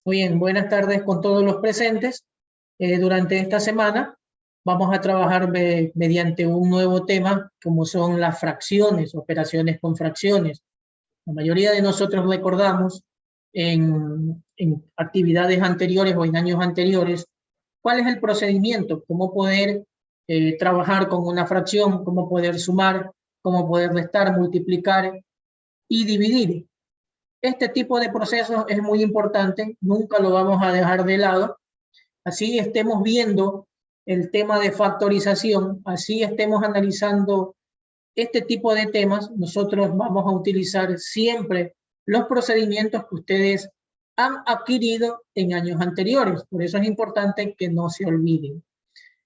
Muy bien, buenas tardes con todos los presentes. Durante esta semana vamos a trabajar mediante un nuevo tema, como son las fracciones, operaciones con fracciones. La mayoría de nosotros recordamos en actividades anteriores o en años anteriores cuál es el procedimiento, cómo poder trabajar con una fracción, cómo poder sumar, cómo poder restar, multiplicar y dividir. Este tipo de procesos es muy importante, nunca lo vamos a dejar de lado. Así estemos viendo el tema de factorización, así estemos analizando este tipo de temas, nosotros vamos a utilizar siempre los procedimientos que ustedes han adquirido en años anteriores. Por eso es importante que no se olviden.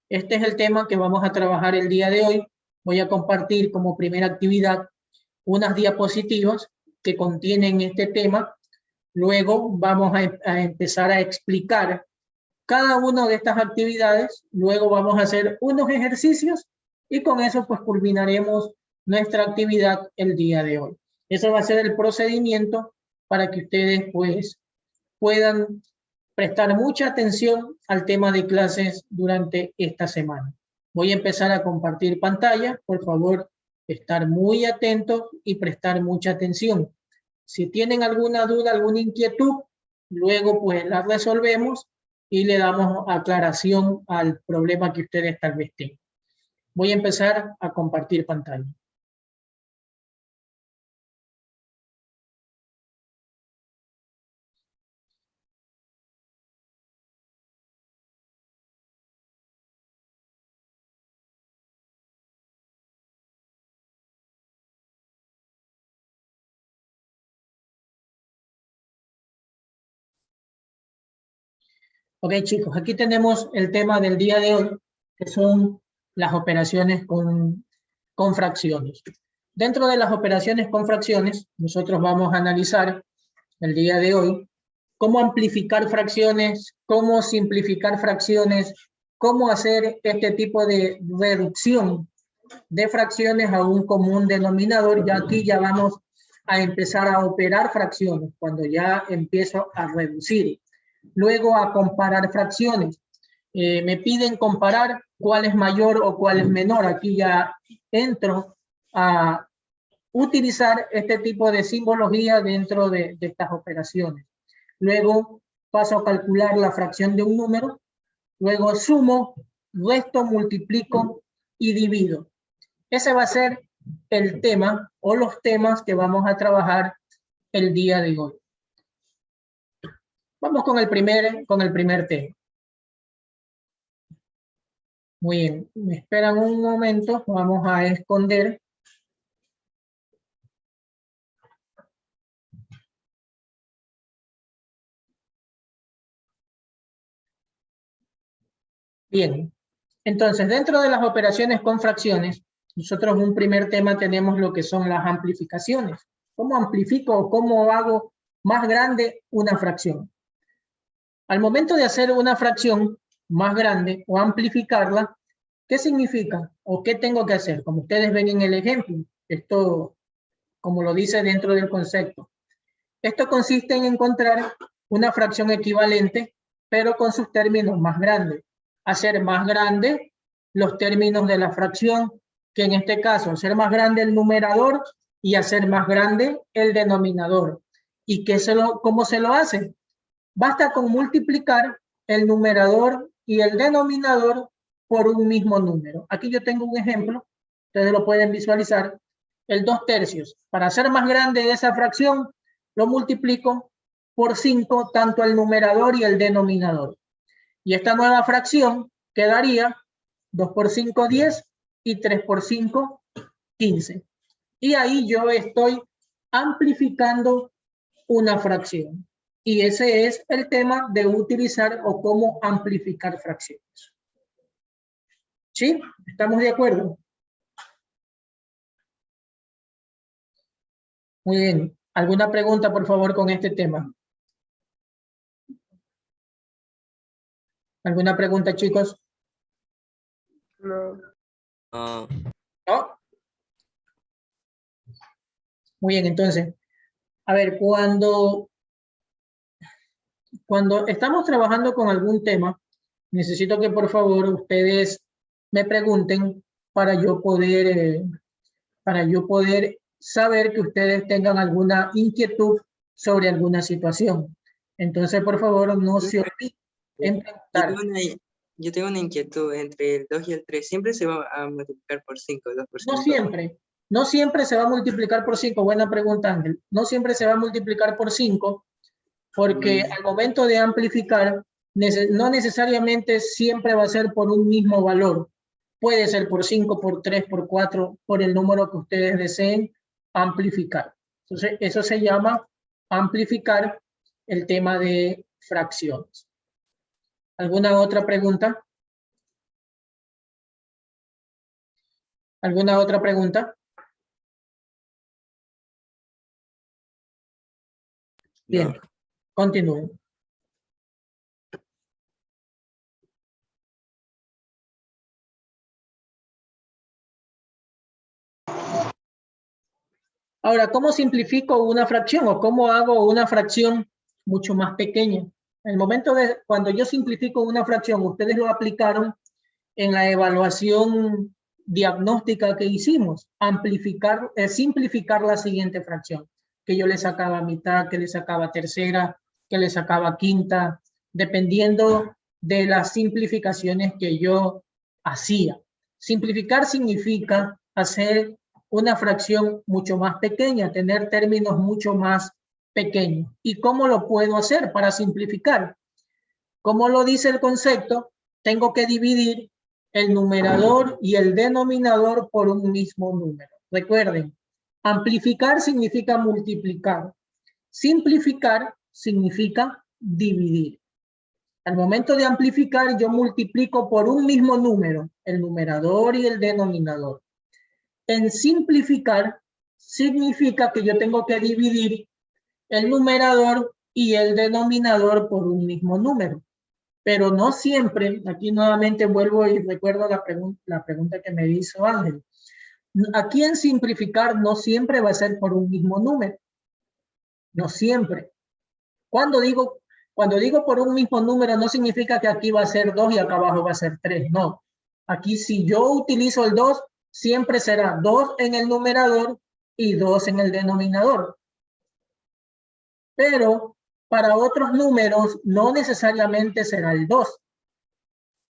Este es el tema que vamos a trabajar el día de hoy. Voy a compartir como primera actividad unas diapositivas que contienen este tema. Luego vamos a empezar a explicar cada una de estas actividades. Luego vamos a hacer unos ejercicios y con eso pues culminaremos nuestra actividad el día de hoy. Eso va a ser el procedimiento para que ustedes pues puedan prestar mucha atención al tema de clases durante esta semana. Voy a empezar a compartir pantalla. Por favor, estar muy atentos y prestar mucha atención. Si tienen alguna duda, alguna inquietud, luego pues la resolvemos y le damos aclaración al problema que ustedes tal vez tengan. Voy a empezar a compartir pantalla. Ok, chicos, aquí tenemos el tema del día de hoy, que son las operaciones con fracciones. Dentro de las operaciones con fracciones, nosotros vamos a analizar el día de hoy cómo amplificar fracciones, cómo simplificar fracciones, cómo hacer este tipo de reducción de fracciones a un común denominador. Ya aquí ya vamos a empezar a operar fracciones, cuando ya empiezo a reducir. Luego a comparar fracciones. Me piden comparar cuál es mayor o cuál es menor. Aquí ya entro a utilizar este tipo de simbología dentro de estas operaciones. Luego paso a calcular la fracción de un número. Luego sumo, resto, multiplico y divido. Ese va a ser el tema o los temas que vamos a trabajar el día de hoy. Vamos con el primer tema. Muy bien, me esperan un momento, vamos a esconder. Bien, entonces dentro de las operaciones con fracciones, nosotros un primer tema tenemos lo que son las amplificaciones. ¿Cómo amplifico o cómo hago más grande una fracción? Al momento de hacer una fracción más grande o amplificarla, ¿qué significa o qué tengo que hacer? Como ustedes ven en el ejemplo, esto como lo dice dentro del concepto. Esto consiste en encontrar una fracción equivalente, pero con sus términos más grandes. Hacer más grande los términos de la fracción, que en este caso hacer más grande el numerador y hacer más grande el denominador. ¿Y cómo se lo hace? Basta con multiplicar el numerador y el denominador por un mismo número. Aquí yo tengo un ejemplo, ustedes lo pueden visualizar, el 2/3. Para hacer más grande esa fracción, lo multiplico por 5, tanto el numerador y el denominador. Y esta nueva fracción quedaría 2 por 5, 10, y 3 por 5, 15. Y ahí yo estoy amplificando una fracción. Y ese es el tema de utilizar o cómo amplificar fracciones. ¿Sí? ¿Estamos de acuerdo? Muy bien. ¿Alguna pregunta, por favor, con este tema? ¿Alguna pregunta, chicos? No. ¿No? Muy bien, entonces, a ver, cuando Cuando estamos trabajando con algún tema, necesito que por favor ustedes me pregunten para yo poder saber que ustedes tengan alguna inquietud sobre alguna situación. Entonces, por favor, no se olviden en preguntar. Yo tengo una inquietud entre el 2 y el 3. ¿Siempre se va a multiplicar por 5, 2 por 5? No siempre se va a multiplicar por 5. Buena pregunta, Ángel. No siempre se va a multiplicar por 5, porque al momento de amplificar, no necesariamente siempre va a ser por un mismo valor. Puede ser por 5, por 3, por 4, por el número que ustedes deseen amplificar. Entonces, eso se llama amplificar el tema de fracciones. ¿Alguna otra pregunta? ¿Alguna otra pregunta? Bien, no. Continúen. Ahora, ¿cómo simplifico una fracción o cómo hago una fracción mucho más pequeña? En el momento de cuando yo simplifico una fracción, ustedes lo aplicaron en la evaluación diagnóstica que hicimos, simplificar la siguiente fracción, que yo le sacaba mitad, que le sacaba tercera, que le sacaba quinta, dependiendo de las simplificaciones que yo hacía. Simplificar significa hacer una fracción mucho más pequeña, tener términos mucho más pequeños. ¿Y cómo lo puedo hacer para simplificar? Como lo dice el concepto, tengo que dividir el numerador y el denominador por un mismo número. Recuerden, amplificar significa multiplicar. Simplificar significa dividir. Al momento de amplificar, yo multiplico por un mismo número, el numerador y el denominador. En simplificar, significa que yo tengo que dividir el numerador y el denominador por un mismo número. Pero no siempre, aquí nuevamente vuelvo y recuerdo la pregunta que me hizo Ángel. Aquí en simplificar no siempre va a ser por un mismo número. No siempre. Cuando digo por un mismo número no significa que aquí va a ser 2 y acá abajo va a ser 3. No. Aquí si yo utilizo el 2, siempre será 2 en el numerador y 2 en el denominador. Pero para otros números no necesariamente será el 2.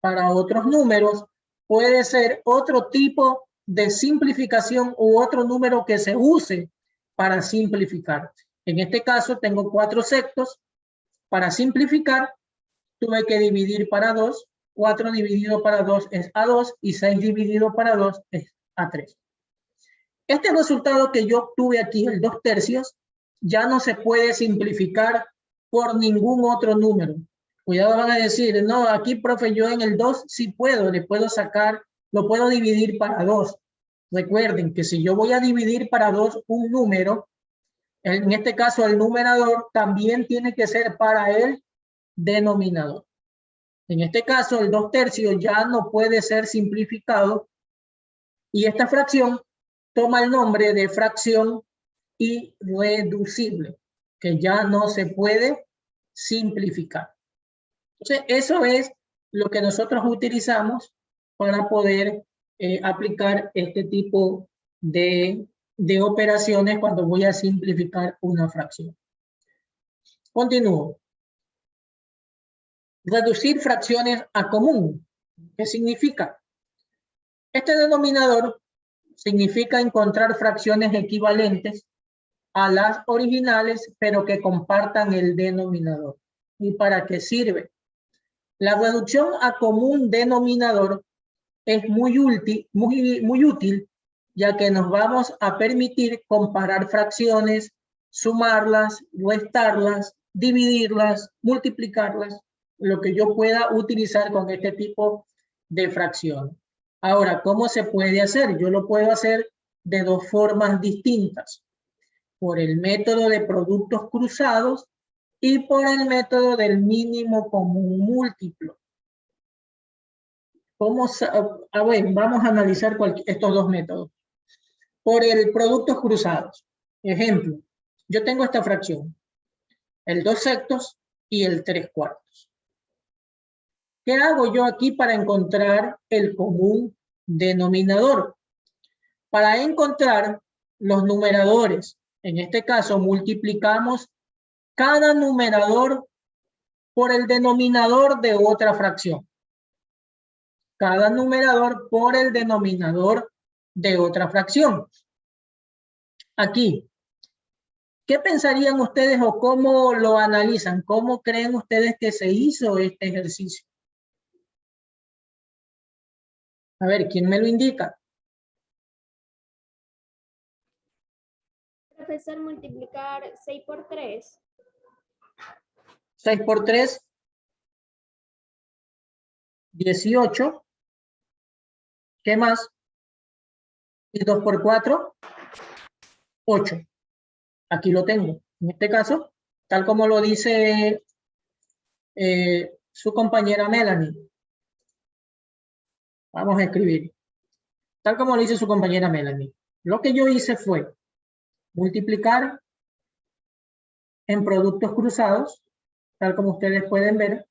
Para otros números puede ser otro tipo de simplificación u otro número que se use para simplificar. En este caso tengo 4 sextos. Para simplificar tuve que dividir para 2. 4 dividido para 2 es A2 y 6 dividido para 2 es A3. Este resultado que yo obtuve aquí, el 2/3, ya no se puede simplificar por ningún otro número. Cuidado, van a decir, no, aquí, profe, yo en el 2 sí puedo, le puedo sacar, lo puedo dividir para 2. Recuerden que si yo voy a dividir para 2 un número, en este caso el numerador también tiene que ser para el denominador. En este caso, el 2/3 ya no puede ser simplificado y esta fracción toma el nombre de fracción irreducible, que ya no se puede simplificar. Entonces, eso es lo que nosotros utilizamos para poder aplicar este tipo de operaciones cuando voy a simplificar una fracción. Continúo. Reducir fracciones a común. ¿Qué significa? Este denominador significa encontrar fracciones equivalentes a las originales, pero que compartan el denominador. ¿Y para qué sirve? La reducción a común denominador es muy útil, ya que nos vamos a permitir comparar fracciones, sumarlas, restarlas, dividirlas, multiplicarlas, lo que yo pueda utilizar con este tipo de fracción. Ahora, ¿cómo se puede hacer? Yo lo puedo hacer de 2 formas distintas. Por el método de productos cruzados y por el método del mínimo común múltiplo. Vamos a analizar estos 2 métodos. Por el productos cruzados. Ejemplo, yo tengo esta fracción. El 2 sextos y el 3/4. ¿Qué hago yo aquí para encontrar el común denominador? Para encontrar los numeradores, en este caso multiplicamos cada numerador por el denominador de otra fracción. Cada numerador por el denominador de otra fracción. Aquí, ¿qué pensarían ustedes o cómo lo analizan? ¿Cómo creen ustedes que se hizo este ejercicio? A ver, ¿quién me lo indica? Profesor, multiplicar 6 por 3. 6 por 3, 18. ¿Qué más? Y 2 por 4, 8. Aquí lo tengo. En este caso, tal como lo dice su compañera Melanie. Vamos a escribir. Tal como lo dice su compañera Melanie. Lo que yo hice fue multiplicar en productos cruzados, tal como ustedes pueden ver.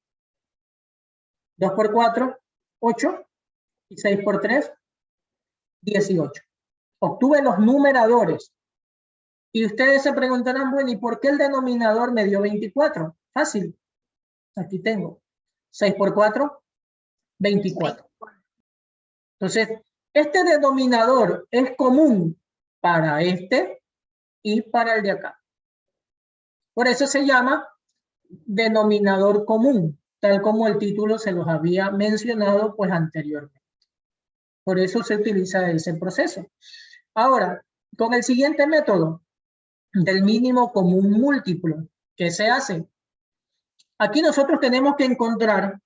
2 por 4, 8. Y 6 por 3, 18. Obtuve los numeradores. Y ustedes se preguntarán, bueno, ¿y por qué el denominador me dio 24? Fácil. Aquí tengo 6 por 4, 24. Entonces, este denominador es común para este y para el de acá. Por eso se llama denominador común, tal como el título se los había mencionado pues anteriormente. Por eso se utiliza ese proceso. Ahora, con el siguiente método del mínimo común múltiplo, ¿qué se hace? Aquí nosotros tenemos que encontrar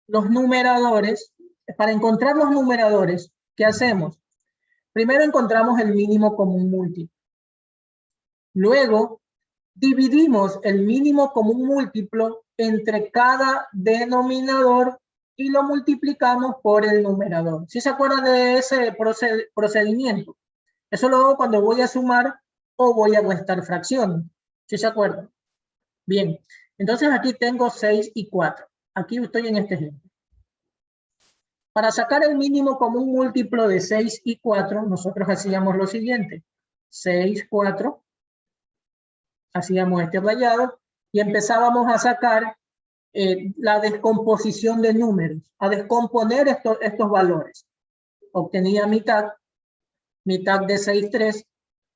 los numeradores. Para encontrar los numeradores, ¿qué hacemos? Primero encontramos el mínimo común múltiplo. Luego, dividimos el mínimo común múltiplo entre cada denominador y lo multiplicamos por el numerador. ¿Sí se acuerdan de ese procedimiento? Eso lo hago cuando voy a sumar o voy a restar fracciones. ¿Sí se acuerdan? Bien, entonces aquí tengo 6 y 4. Aquí estoy en este ejemplo. Para sacar el mínimo común múltiplo de 6 y 4, nosotros hacíamos lo siguiente. 6, 4. Hacíamos este rayado y empezábamos a sacar la descomposición de números, a descomponer estos valores. Obtenía mitad de 6, 3,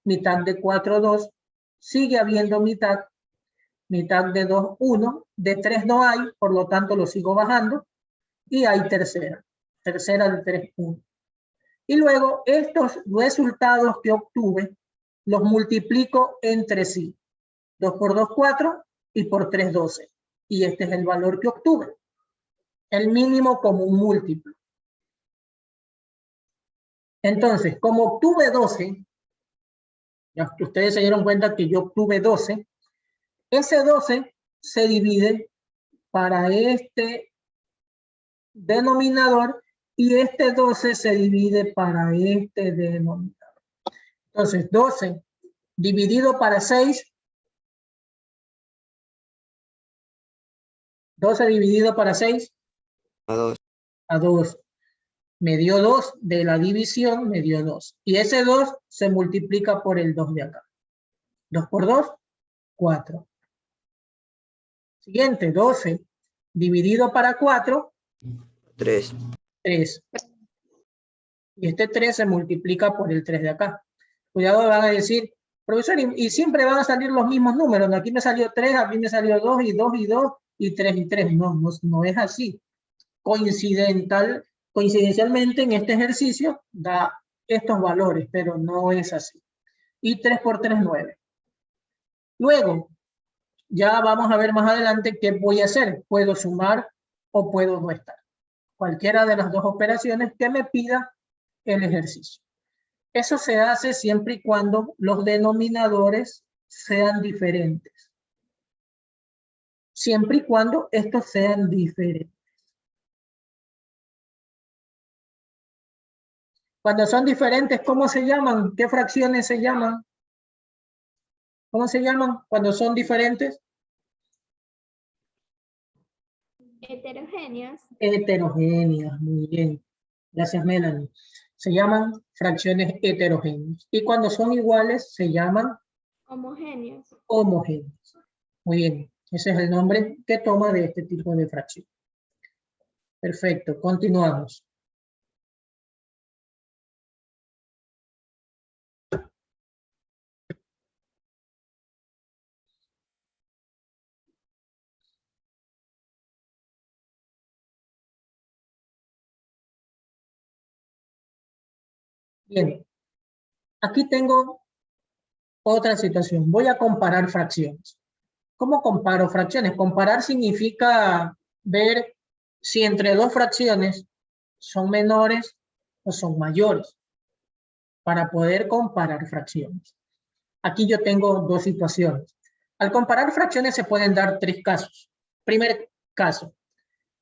mitad de 4, 2, sigue habiendo mitad de 2, 1, de 3 no hay, por lo tanto lo sigo bajando, y hay tercera de 3, 1. Y luego estos resultados que obtuve los multiplico entre sí. 2 por 2, 4 y por 3, 12. Y este es el valor que obtuve. El mínimo común múltiplo. Entonces, como obtuve 12, ya ustedes se dieron cuenta que yo obtuve 12, ese 12 se divide para este denominador y este 12 se divide para este denominador. Entonces, 12 dividido para 6, 12 dividido para 6, A 2. a 2. Me dio 2 de la división, me dio 2. Y ese 2 se multiplica por el 2 de acá. 2 por 2, 4. Siguiente, 12 dividido para 4, 3. 3. Y este 3 se multiplica por el 3 de acá. Cuidado, van a decir, profesor, y siempre van a salir los mismos números. Aquí me salió 3, aquí me salió 2 y 2 y 2 y 3 y 3. No es así. Coincidencialmente en este ejercicio da estos valores, pero no es así. Y 3 por 3, 9. Luego, ya vamos a ver más adelante qué voy a hacer. Puedo sumar o puedo restar. Cualquiera de las dos operaciones que me pida el ejercicio. Eso se hace siempre y cuando los denominadores sean diferentes. Siempre y cuando estos sean diferentes. Cuando son diferentes, ¿cómo se llaman? ¿Qué fracciones se llaman? ¿Cómo se llaman cuando son diferentes? Heterogéneas. Heterogéneas, muy bien. Gracias, Melanie. Se llaman fracciones heterogéneas. Y cuando son iguales, se llaman Homogéneas. homogéneas. Muy bien. Ese es el nombre que toma de este tipo de fracción. Perfecto. Continuamos. Bien. Aquí tengo otra situación. Voy a comparar fracciones. ¿Cómo comparo fracciones? Comparar significa ver si entre dos fracciones son menores o son mayores para poder comparar fracciones. Aquí yo tengo dos situaciones. Al comparar fracciones se pueden dar tres casos. Primer caso,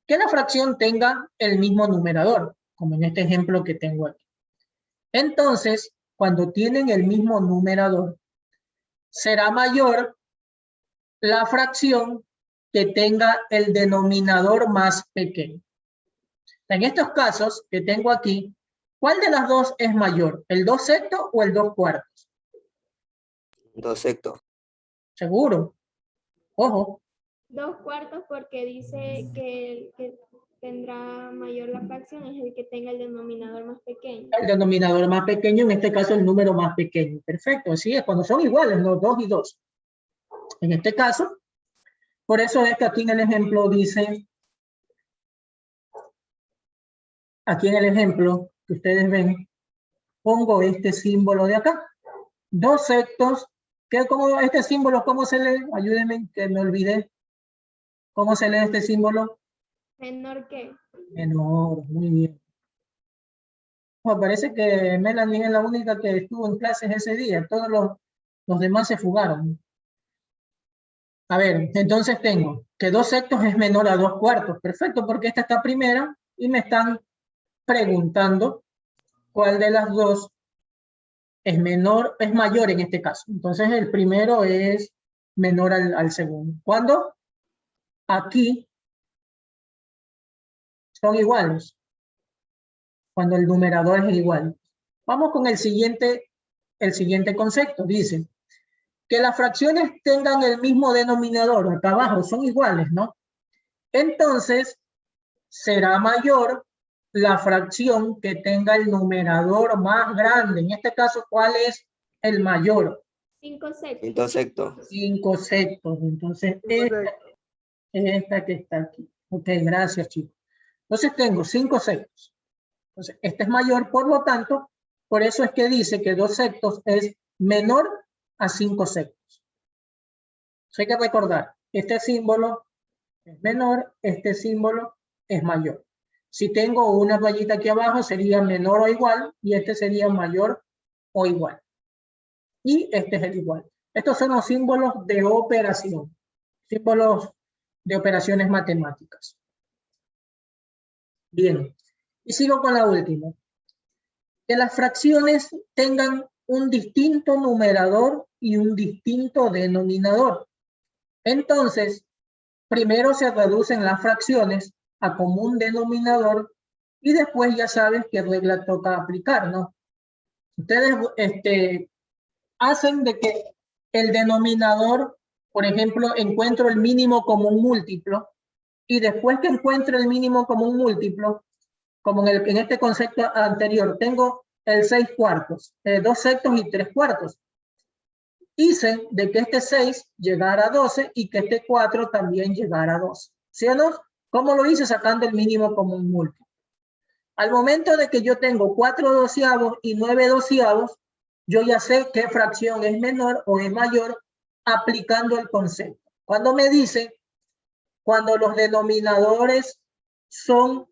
que la fracción tenga el mismo numerador, como en este ejemplo que tengo aquí. Entonces, cuando tienen el mismo numerador, será mayor la fracción que tenga el denominador más pequeño. En estos casos que tengo aquí, ¿cuál de las dos es mayor? ¿El 2 sextos o el 2 cuartos? 2 sextos. Seguro. Ojo. 2 cuartos porque dice que el que tendrá mayor la fracción es el que tenga el denominador más pequeño. El denominador más pequeño, en este caso el número más pequeño. Perfecto, así es, cuando son iguales, los 2 y 2. En este caso, por eso es que aquí en el ejemplo dice, aquí en el ejemplo que ustedes ven, pongo este símbolo de acá. 2 sextos, que como este símbolo, ¿cómo se lee? Ayúdenme, que me olvidé. ¿Cómo se lee este símbolo? Menor que. Menor, muy bien. Bueno, parece que Melanie es la única que estuvo en clases ese día. Todos los demás se fugaron. A ver, entonces tengo que 2 sextos es menor a 2 cuartos. Perfecto, porque esta está primera y me están preguntando cuál de las dos es menor, es mayor en este caso. Entonces el primero es menor al segundo. ¿Cuándo? Aquí son iguales. Cuando el numerador es igual. Vamos con el siguiente concepto. Dice que las fracciones tengan el mismo denominador. Acá abajo son iguales, ¿no? Entonces será mayor la fracción que tenga el numerador más grande. En este caso, ¿cuál es el mayor? 5 sextos. 5 sextos. 5 sextos. Entonces, esta es esta que está aquí. Ok, gracias, chicos. Entonces tengo 5 sextos. Entonces, este es mayor, por lo tanto, por eso es que dice que 2 sextos es menor a 5 sextos. Hay que recordar, este símbolo es menor, este símbolo es mayor. Si tengo una rayita aquí abajo, sería menor o igual, y este sería mayor o igual. Y este es el igual. Estos son los símbolos de operación, símbolos de operaciones matemáticas. Bien, y sigo con la última. Que las fracciones tengan un distinto numerador y un distinto denominador. Entonces, primero se reducen las fracciones a común denominador y después ya sabes qué regla toca aplicar, ¿no? Ustedes hacen de que el denominador, por ejemplo, encuentro el mínimo común múltiplo y después que encuentre el mínimo común múltiplo, como en este concepto anterior, tengo el 6 cuartos, 2 sextos y 3 cuartos. Hice de que este 6 llegara a 12 y que este 4 también llegara a 12. ¿Sí o no? ¿Cómo lo hice? Sacando el mínimo común múltiplo. Al momento de que yo tengo 4 doceavos y 9 doceavos, yo ya sé qué fracción es menor o es mayor aplicando el concepto. Cuando me dice, cuando los denominadores son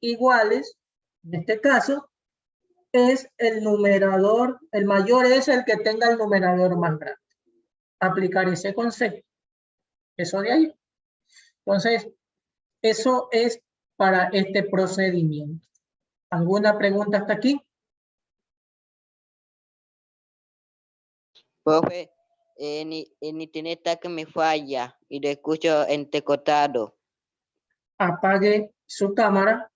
iguales, en este caso, es el numerador, el mayor es el que tenga el numerador más grande. Aplicar ese concepto. Eso de ahí. Entonces, eso es para este procedimiento. ¿Alguna pregunta hasta aquí? Profe, en internet está que me falla y lo escucho entrecortado. apague su cámara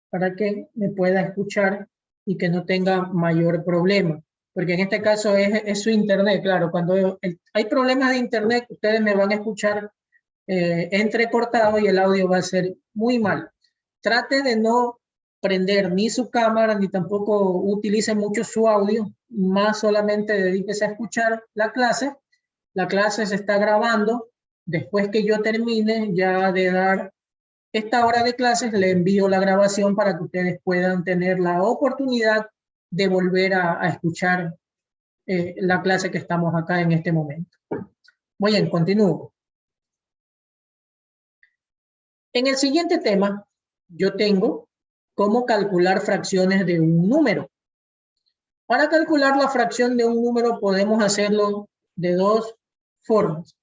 para que me pueda escuchar y que no tenga mayor problema. Porque en este caso es su internet, claro. Cuando hay problemas de internet, ustedes me van a escuchar entrecortado y el audio va a ser muy mal. Trate de no prender ni su cámara, ni tampoco utilice mucho su audio, más solamente dedíquese a escuchar la clase. La clase se está grabando. Después que yo termine ya de dar esta hora de clases, le envío la grabación para que ustedes puedan tener la oportunidad de volver a escuchar la clase que estamos acá en este momento. Muy bien, continúo. En el siguiente tema, yo tengo cómo calcular fracciones de un número. Para calcular la fracción de un número podemos hacerlo de dos formas.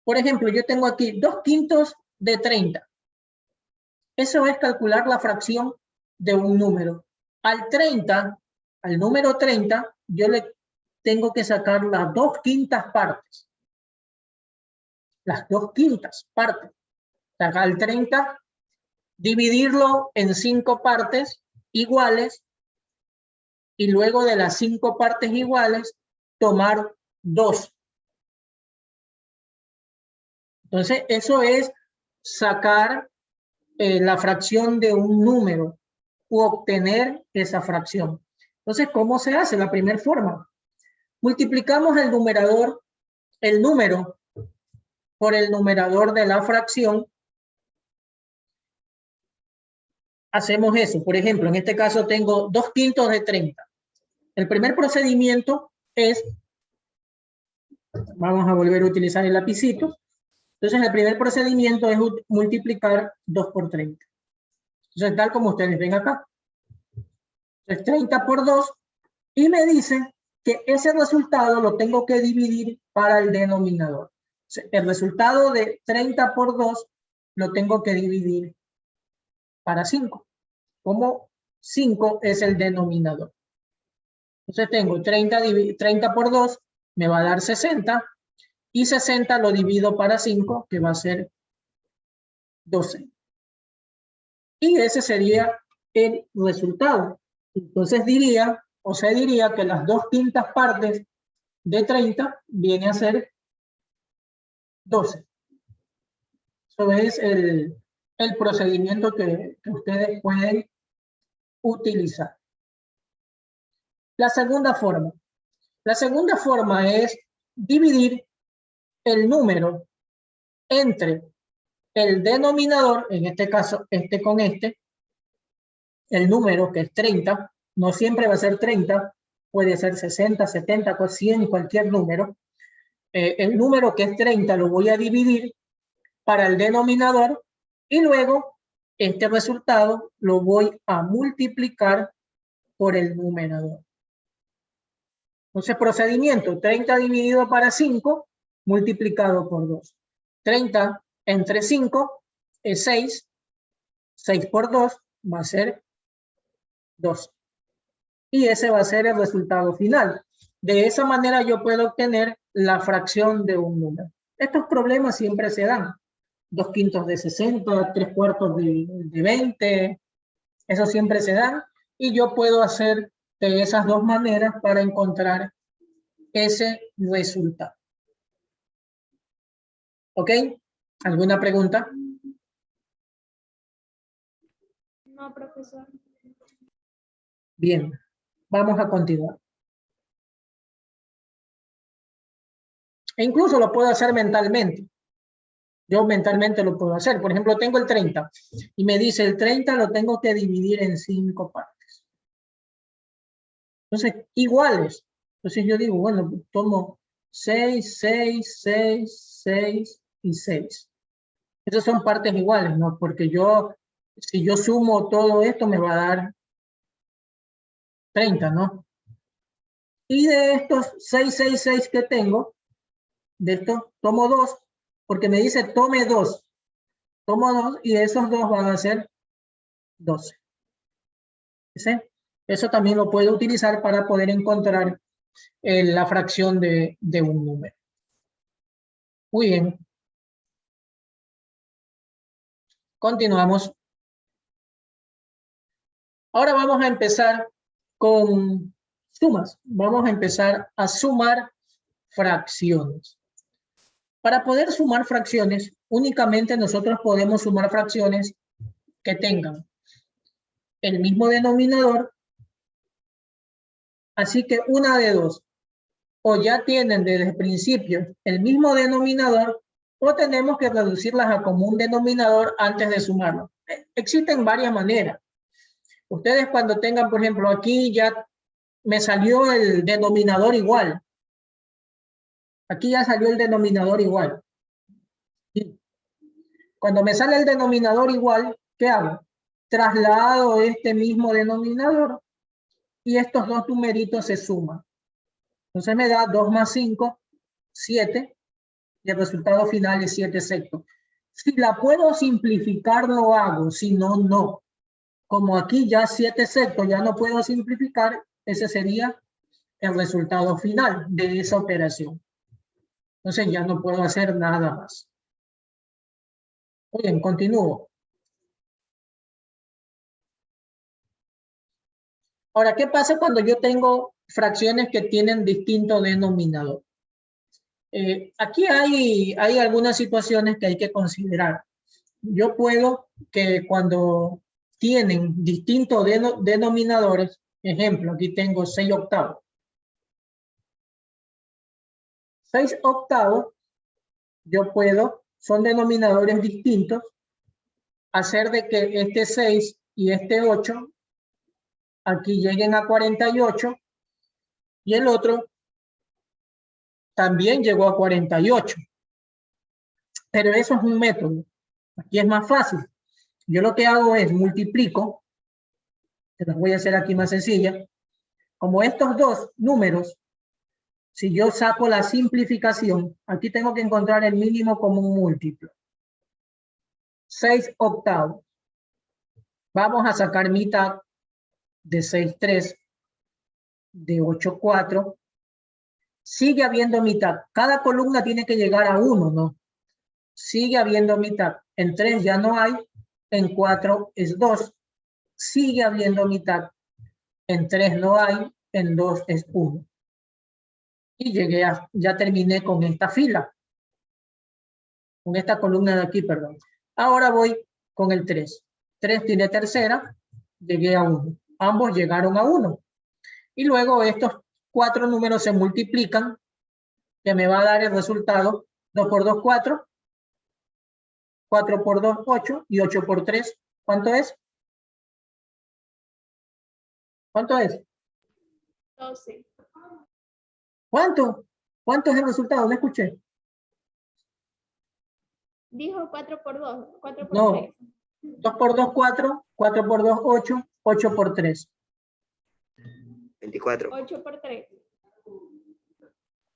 Por ejemplo, yo tengo aquí 2/5 de 30. Eso es calcular la fracción de un número. Al número 30, yo le tengo que sacar las 2/5 partes. Las 2/5 partes. Sacar al 30, dividirlo en 5 partes iguales y luego de las 5 partes iguales, tomar 2. Entonces, eso es sacar la fracción de un número u obtener esa fracción. Entonces, ¿cómo se hace? La primera forma. Multiplicamos el numerador, el número, por el numerador de la fracción. Hacemos eso. Por ejemplo, en este caso tengo 2/5 de 30. El primer procedimiento es, vamos a volver a utilizar el lapicito. Entonces, el primer procedimiento es multiplicar 2 por 30. Entonces, tal como ustedes ven acá. Entonces, 30 por 2. Y me dice que ese resultado lo tengo que dividir para el denominador. El resultado de 30 por 2 lo tengo que dividir para 5. Como 5 es el denominador. Entonces tengo 30 por 2, me va a dar 60. Y 60 lo divido para 5, que va a ser 12. Y ese sería el resultado. Entonces diría que las 2/5 partes de 30 viene a ser 12. Eso es el procedimiento que ustedes pueden utilizar. La segunda forma. La segunda forma es dividir el número entre el denominador, en este caso este con este, el número que es 30, no siempre va a ser 30, puede ser 60, 70, 100, cualquier número. El número que es 30 lo voy a dividir para el denominador y luego este resultado lo voy a multiplicar por el numerador. Entonces, procedimiento, 30 dividido para 5, multiplicado por 2. 30 entre 5 es 6. 6 por 2 va a ser 2. Y ese va a ser el resultado final. De esa manera yo puedo obtener la fracción de un número. Estos problemas siempre se dan. 2/5 de 60, 3/4 de 20. Eso siempre se dan. Y yo puedo hacer de esas dos maneras para encontrar ese resultado. ¿Ok? ¿Alguna pregunta? No, profesor. Bien, vamos a continuar. E incluso lo puedo hacer mentalmente. Yo mentalmente lo puedo hacer. Por ejemplo, tengo el 30 y me dice el 30 lo tengo que dividir en 5 partes. Entonces, iguales. Entonces yo digo, bueno, tomo 6, 6, 6, 6 y 6. Estas son partes iguales, ¿no? Porque si yo sumo todo esto me va a dar 30, ¿no? Y de estos 6, 6, 6 que tengo, de estos tomo 2, porque me dice tome 2. Tomo 2 y esos 2 van a ser 12. ¿Sí? Eso también lo puedo utilizar para poder encontrar la fracción de un número. Muy bien. Continuamos. Ahora vamos a empezar con sumas. Vamos a empezar a sumar fracciones. Para poder sumar fracciones, únicamente nosotros podemos sumar fracciones que tengan el mismo denominador. Así que una de dos. O ya tienen desde el principio el mismo denominador, o tenemos que reducirlas a común denominador antes de sumarlo. Existen varias maneras. Ustedes cuando tengan, por ejemplo, aquí ya me salió el denominador igual. Aquí ya salió el denominador igual. Y cuando me sale el denominador igual, ¿qué hago? Traslado este mismo denominador y estos dos numeritos se suman. Entonces me da 2 más 5, 7, y el resultado final es 7 sextos. Si la puedo simplificar, lo hago, si no, no. Como aquí ya 7 sextos ya no puedo simplificar, ese sería el resultado final de esa operación. Entonces ya no puedo hacer nada más. Muy bien, continúo. Ahora, ¿qué pasa cuando yo tengo fracciones que tienen distinto denominador? Aquí hay algunas situaciones que hay que considerar. Yo puedo que cuando tienen distintos denominadores, ejemplo, aquí tengo 6 octavos. 6 octavos, yo puedo, son denominadores distintos, hacer de que este 6 y este 8 aquí lleguen a 48 y el otro también llegó a 48. Pero eso es un método. Aquí es más fácil. Yo lo que hago es multiplico, te las voy a hacer aquí más sencilla. Como estos dos números, si yo saco la simplificación, aquí tengo que encontrar el mínimo común múltiplo. 6 octavos. Vamos a sacar mitad de 6,3, de 8,4. Sigue habiendo mitad. Cada columna tiene que llegar a 1, ¿no? Sigue habiendo mitad. En 3 ya no hay. En 4 es 2. Sigue habiendo mitad. En 3 no hay. En 2 es 1. Y llegué a, ya terminé con esta fila. Con esta columna de aquí, perdón. Ahora voy con el 3. 3 tiene tercera. Llegué a 1. Ambos llegaron a 1. Y luego estos 4 números se multiplican, que me va a dar el resultado 2 por 2, 4, 4 por 2, 8, y 8 por 3, ¿cuánto es? ¿Cuánto es? 12. ¿Cuánto? ¿Cuánto es el resultado? No escuché. Dijo 4 por 2, 4 por No. 3. 2 por 2, 4, 4 por 2, 8, 8 por 3. 24. 8 por 3.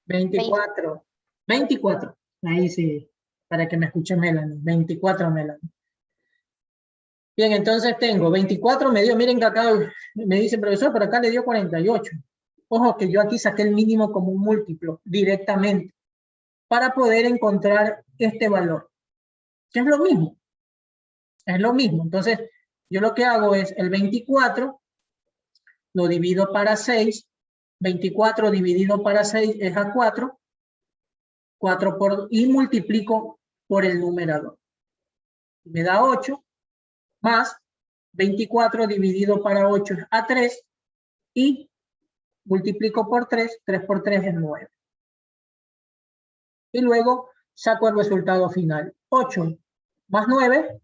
24. 24. Ahí sí, para que me escuche Melanie. 24, Melanie. Bien, entonces tengo 24, me dio, miren que acá me dice profesor, pero acá le dio 48. Ojo que yo aquí saqué el mínimo como un múltiplo directamente para poder encontrar este valor. Que es lo mismo. Es lo mismo. Entonces, yo lo que hago es el 24, lo divido para 6. 24 dividido para 6 es a 4. 4 por, y multiplico por el numerador. Me da 8, más 24 dividido para 8 es a 3, y multiplico por 3, 3 por 3 es 9. Y luego saco el resultado final. 8 más 9,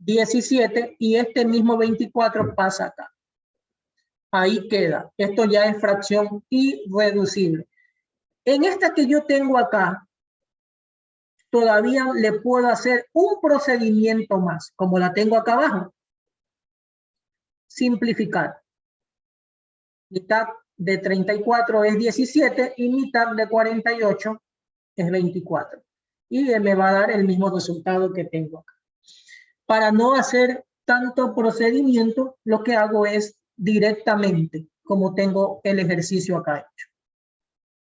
17, y este mismo 24 pasa acá. Ahí queda. Esto ya es fracción irreducible. En esta que yo tengo acá, todavía le puedo hacer un procedimiento más, como la tengo acá abajo. Simplificar. Mitad de 34 es 17 y mitad de 48 es 24. Y me va a dar el mismo resultado que tengo acá. Para no hacer tanto procedimiento, lo que hago es directamente, como tengo el ejercicio acá hecho.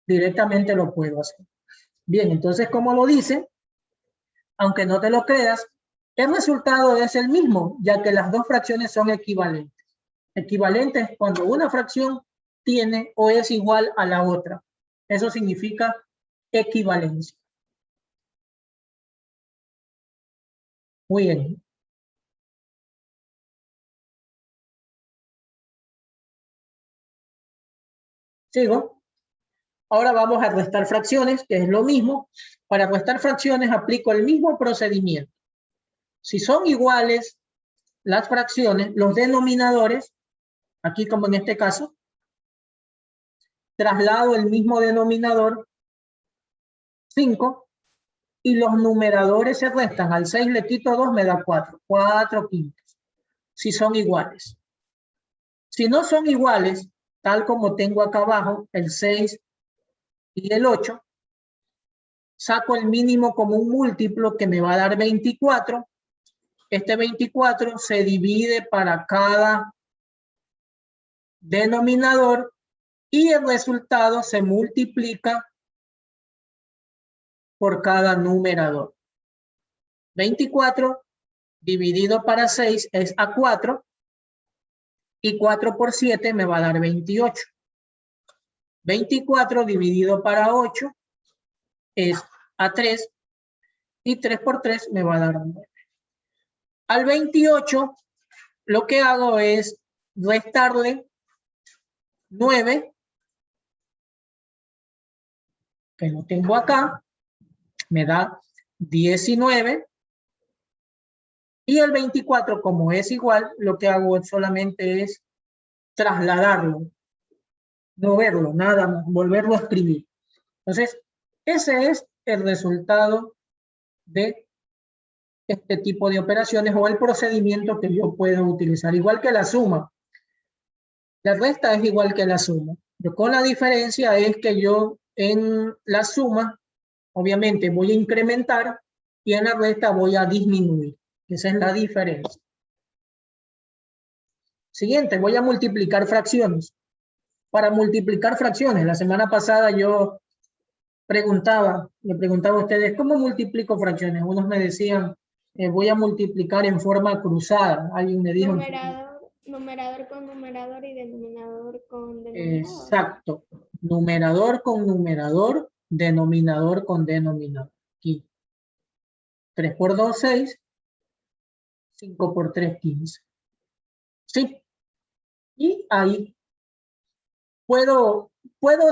Directamente lo puedo hacer. Bien, entonces, como lo dice, aunque no te lo creas, el resultado es el mismo, ya que las dos fracciones son equivalentes. Equivalente es cuando una fracción tiene o es igual a la otra. Eso significa equivalencia. Muy bien. Sigo. Ahora vamos a restar fracciones, que es lo mismo. Para restar fracciones aplico el mismo procedimiento. Si son iguales las fracciones, los denominadores, aquí como en este caso, traslado el mismo denominador, 5, y los numeradores se restan. Al 6 le quito 2, me da 4. 4 quintos. Si son iguales. Si no son iguales, tal como tengo acá abajo, el 6 y el 8, saco el mínimo como un múltiplo que me va a dar 24. Este 24 se divide para cada denominador y el resultado se multiplica por cada numerador. 24 dividido para 6 es a 4 y 4 por 7 me va a dar 28. 24 dividido para 8 es a 3 y 3 por 3 me va a dar 9. Al 28 lo que hago es restarle 9, que lo tengo acá, me da 19. Y el 24, como es igual, lo que hago solamente es trasladarlo, no verlo, nada más, volverlo a escribir. Entonces, ese es el resultado de este tipo de operaciones o el procedimiento que yo puedo utilizar. Igual que la suma. La resta es igual que la suma. Pero con la diferencia es que yo en la suma, obviamente voy a incrementar y en la resta voy a disminuir. Esa es la diferencia. Siguiente, voy a multiplicar fracciones. Para multiplicar fracciones, la semana pasada yo le preguntaba a ustedes, ¿cómo multiplico fracciones? Unos me decían, voy a multiplicar en forma cruzada. Alguien me dijo... Numerador con numerador y denominador con denominador. Exacto. Numerador con numerador, denominador con denominador. Aquí. 3 por 2, 6. 5 por 3, 15. ¿Sí? Y ahí ¿Puedo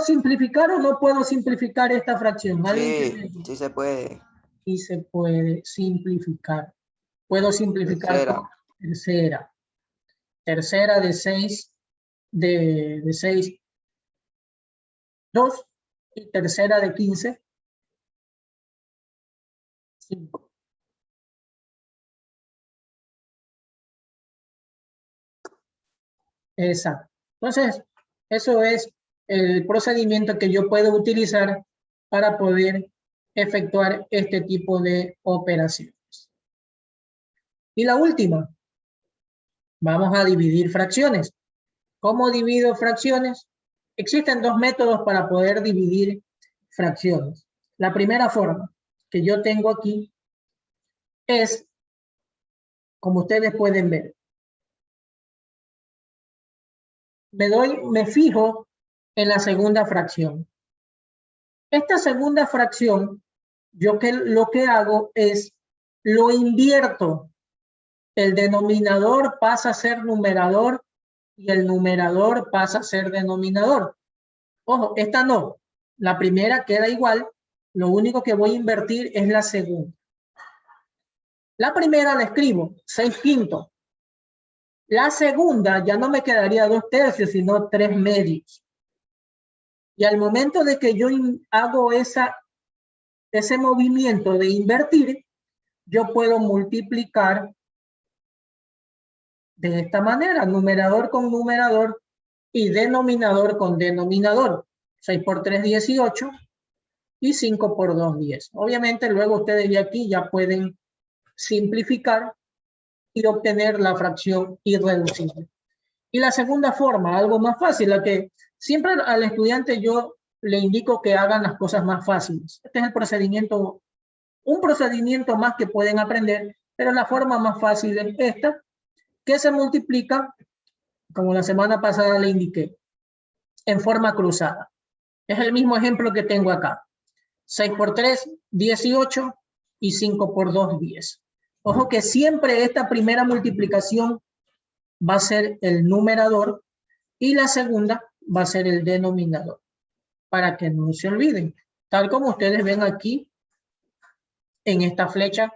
simplificar o no puedo simplificar esta fracción? Sí, sí se puede. Y se puede simplificar. Puedo simplificar Tercera. por tercera. Tercera de 6, de 6, 2. Y tercera de 15, 5. Exacto. Entonces, eso es el procedimiento que yo puedo utilizar para poder efectuar este tipo de operaciones. Y la última, vamos a dividir fracciones. ¿Cómo divido fracciones? Existen dos métodos para poder dividir fracciones. La primera forma que yo tengo aquí es, como ustedes pueden ver, me fijo en la segunda fracción. Esta segunda fracción, lo que hago es, lo invierto. El denominador pasa a ser numerador y el numerador pasa a ser denominador. Ojo, esta no. La primera queda igual. Lo único que voy a invertir es la segunda. La primera la escribo, 6 quintos. La segunda ya no me quedaría 2 tercios, sino 3 medios. Y al momento de que yo hago ese movimiento de invertir, yo puedo multiplicar de esta manera, numerador con numerador y denominador con denominador. 6 por 3, 18 y 5 por 2, 10. Obviamente luego ustedes de aquí ya pueden simplificar y obtener la fracción irreducible. Y la segunda forma, algo más fácil, la que siempre al estudiante yo le indico que hagan las cosas más fáciles. Este es el procedimiento un procedimiento más que pueden aprender, pero la forma más fácil es esta, que se multiplica, como la semana pasada le indiqué, en forma cruzada. Es el mismo ejemplo que tengo acá. 6 por 3, 18, y 5 por 2, 10. Ojo que siempre esta primera multiplicación va a ser el numerador y la segunda va a ser el denominador, para que no se olviden, tal como ustedes ven aquí en esta flecha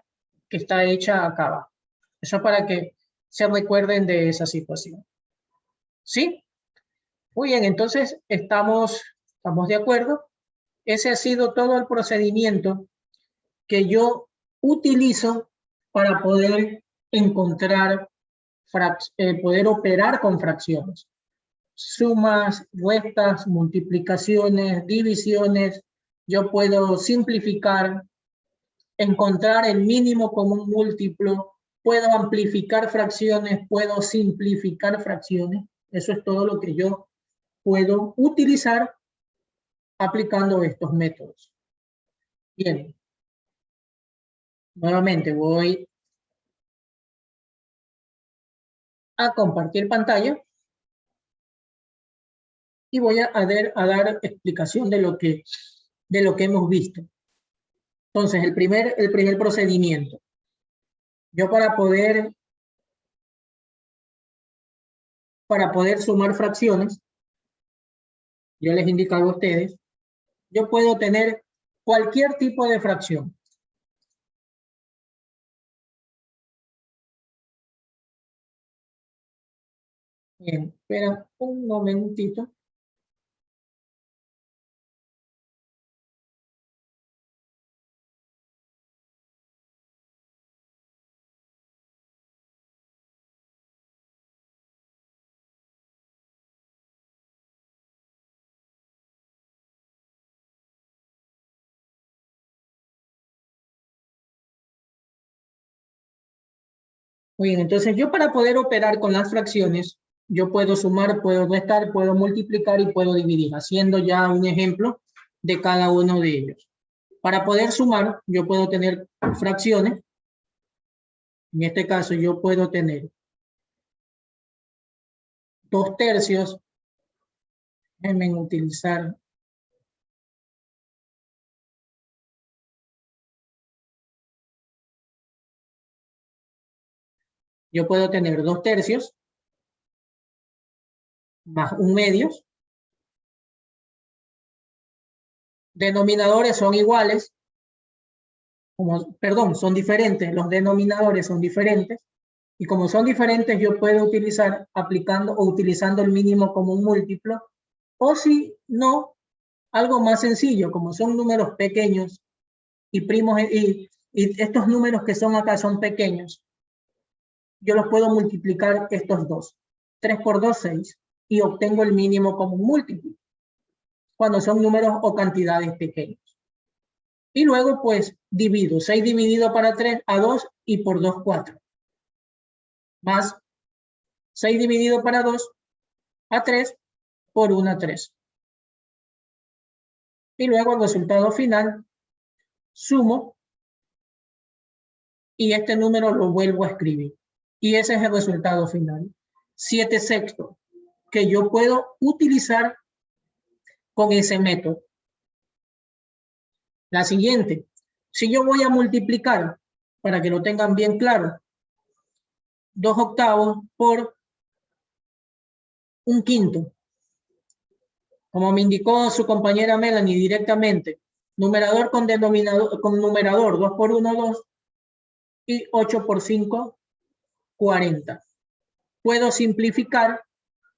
que está hecha acá abajo. Eso para que se recuerden de esa situación. ¿Sí? Muy bien, entonces estamos de acuerdo. Ese ha sido todo el procedimiento que yo utilizo para poder encontrar, poder operar con fracciones. Sumas, restas, multiplicaciones, divisiones. Yo puedo simplificar, encontrar el mínimo común múltiplo, puedo amplificar fracciones, puedo simplificar fracciones. Eso es todo lo que yo puedo utilizar aplicando estos métodos. Bien. Nuevamente voy a compartir pantalla y voy a dar explicación de lo que hemos visto. Entonces, el primer procedimiento. Yo para poder sumar fracciones, yo les indicaba a ustedes, yo puedo tener cualquier tipo de fracción. Bien, espera un momentito. Muy bien, entonces yo para poder operar con las fracciones, yo puedo sumar, puedo restar, puedo multiplicar y puedo dividir, haciendo ya un ejemplo de cada uno de ellos. Para poder sumar, yo puedo tener fracciones. En este caso, yo puedo tener 2/3. Déjenme utilizar. Yo puedo tener 2/3 más 1/2. Denominadores son iguales. Son diferentes. Los denominadores son diferentes. Y como son diferentes, yo puedo utilizar utilizando el mínimo común múltiplo. O si no, algo más sencillo, como son números pequeños y primos, y estos números que son acá son pequeños, yo los puedo multiplicar estos dos. 3 por 2, 6. Y obtengo el mínimo común múltiplo, cuando son números o cantidades pequeñas. Y luego, pues, divido. 6 dividido para 3 a 2 y por 2, 4. Más 6 dividido para 2 a 3 por 1, 3. Y luego el resultado final, sumo, y este número lo vuelvo a escribir. Y ese es el resultado final. 7/6, que yo puedo utilizar con ese método. La siguiente, si yo voy a multiplicar, para que lo tengan bien claro, 2/8 por 1/5. Como me indicó su compañera Melanie directamente, numerador con numerador, 2 por 1, 2, y 8 por 5, 40. Puedo simplificar,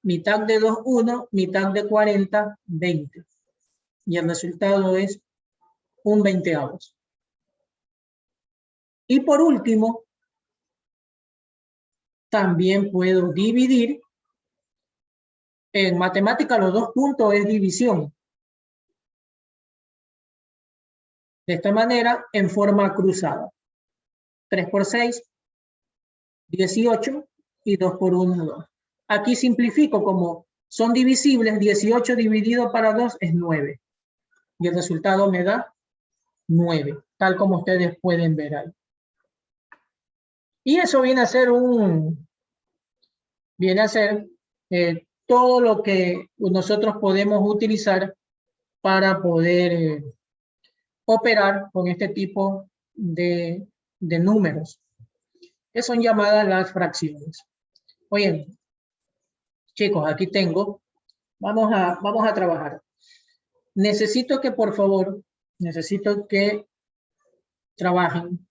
mitad de 2, 1, mitad de 40, 20. Y el resultado es 1/20. Y por último, también puedo dividir. En matemática los 2 puntos es división. De esta manera, en forma cruzada. 3 por 6, 18, y 2 por 1, 2. Aquí simplifico, como son divisibles, 18 dividido para 2 es 9. Y el resultado me da 9. tal como ustedes pueden ver ahí. Y eso viene a ser todo lo que nosotros podemos utilizar para poder operar con este tipo de números, que son llamadas las fracciones. Oye, chicos, aquí tengo, vamos a trabajar. Necesito que, por favor, trabajen.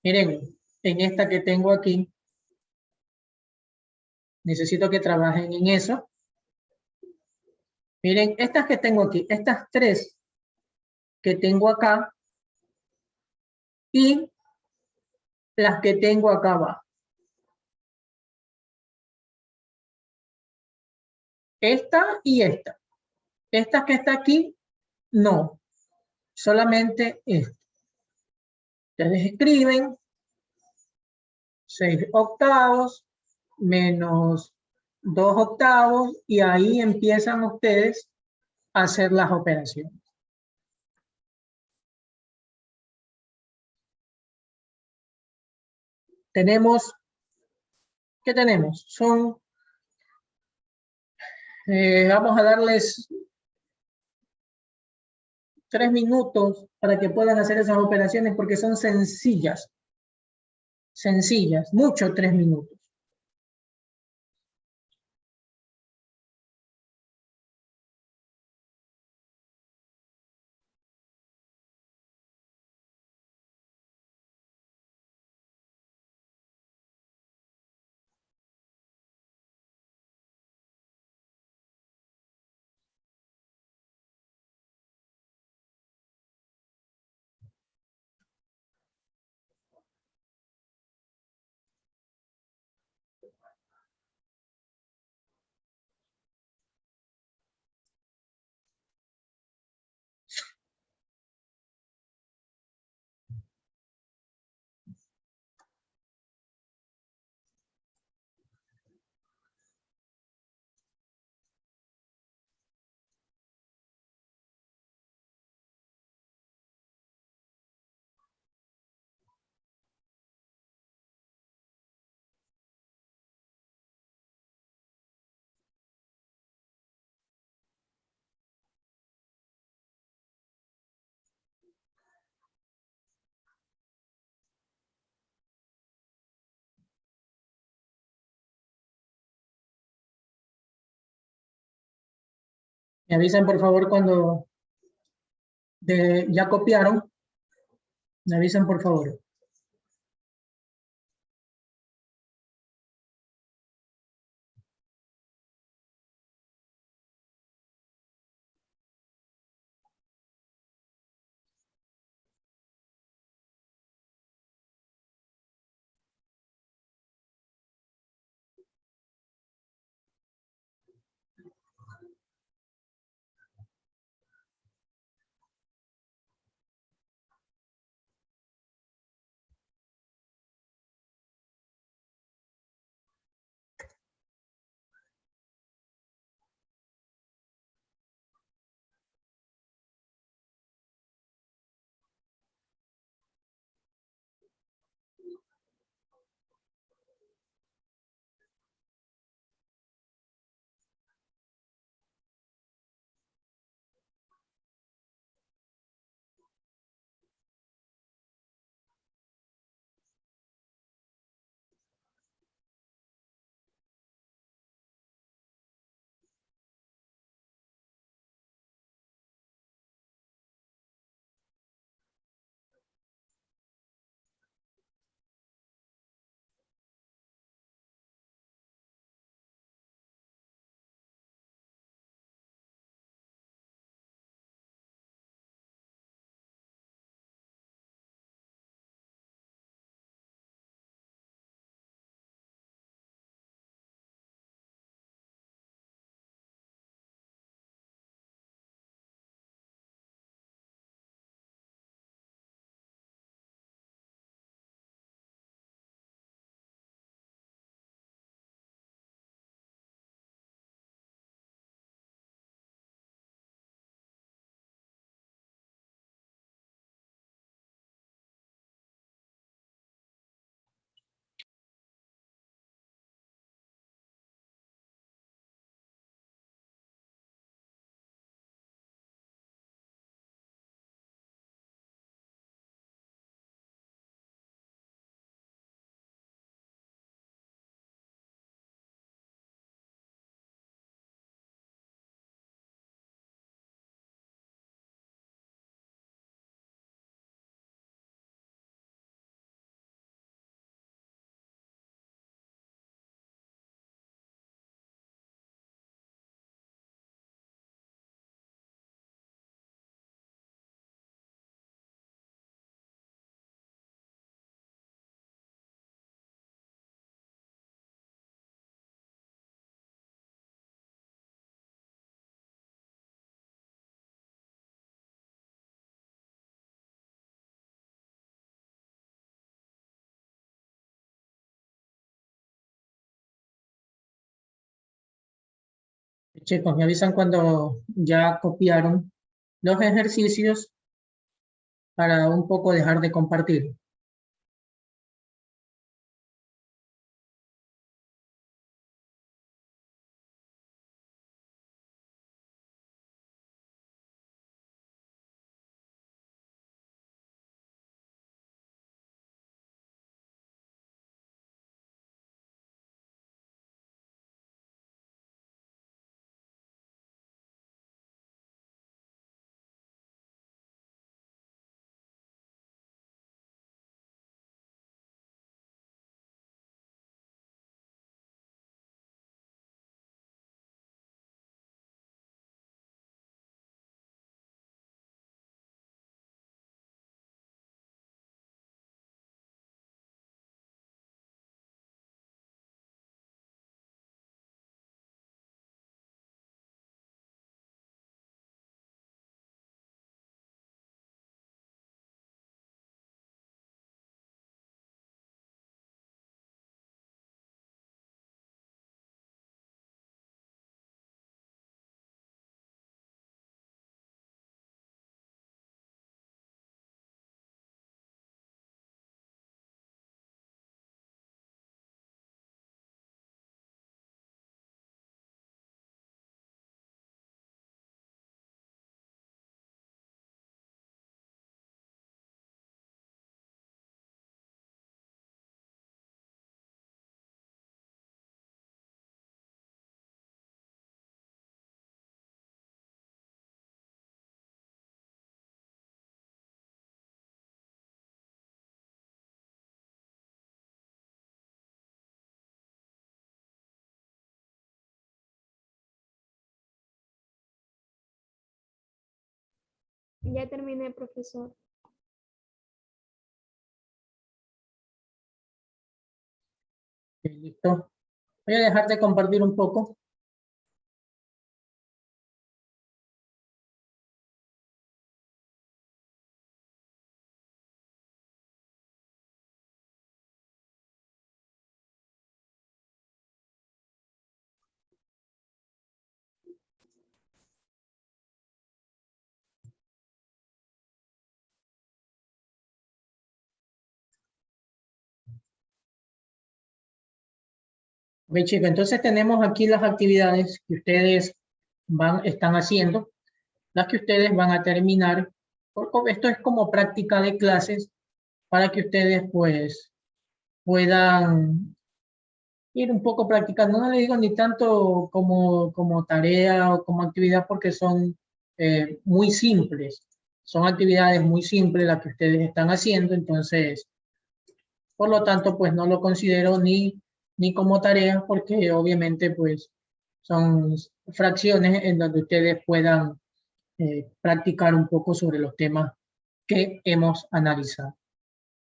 Miren, en esta que tengo aquí, necesito que trabajen en eso. Miren, estas que tengo aquí, estas tres que tengo acá y las que tengo acá abajo. Esta y esta. Esta que está aquí, no. Solamente esta. Ustedes escriben 6 octavos menos 2 octavos y ahí empiezan ustedes a hacer las operaciones. Tenemos, ¿qué tenemos? Vamos a darles 3 minutos para que puedan hacer esas operaciones porque son sencillas. Sencillas, mucho 3 minutos. Me avisan por favor cuando ya copiaron. Me avisan por favor. Chicos, me avisan cuando ya copiaron los ejercicios para un poco dejar de compartir. Ya terminé, profesor. Listo. Voy a dejar de compartir un poco. Ok, chicos, entonces tenemos aquí las actividades que ustedes están haciendo, las que ustedes van a terminar. Esto es como práctica de clases para que ustedes pues puedan ir un poco practicando. No le digo ni tanto como tarea o como actividad porque son muy simples. Son actividades muy simples las que ustedes están haciendo, entonces, por lo tanto, pues no lo considero ni como tarea porque obviamente pues son fracciones en donde ustedes puedan practicar un poco sobre los temas que hemos analizado.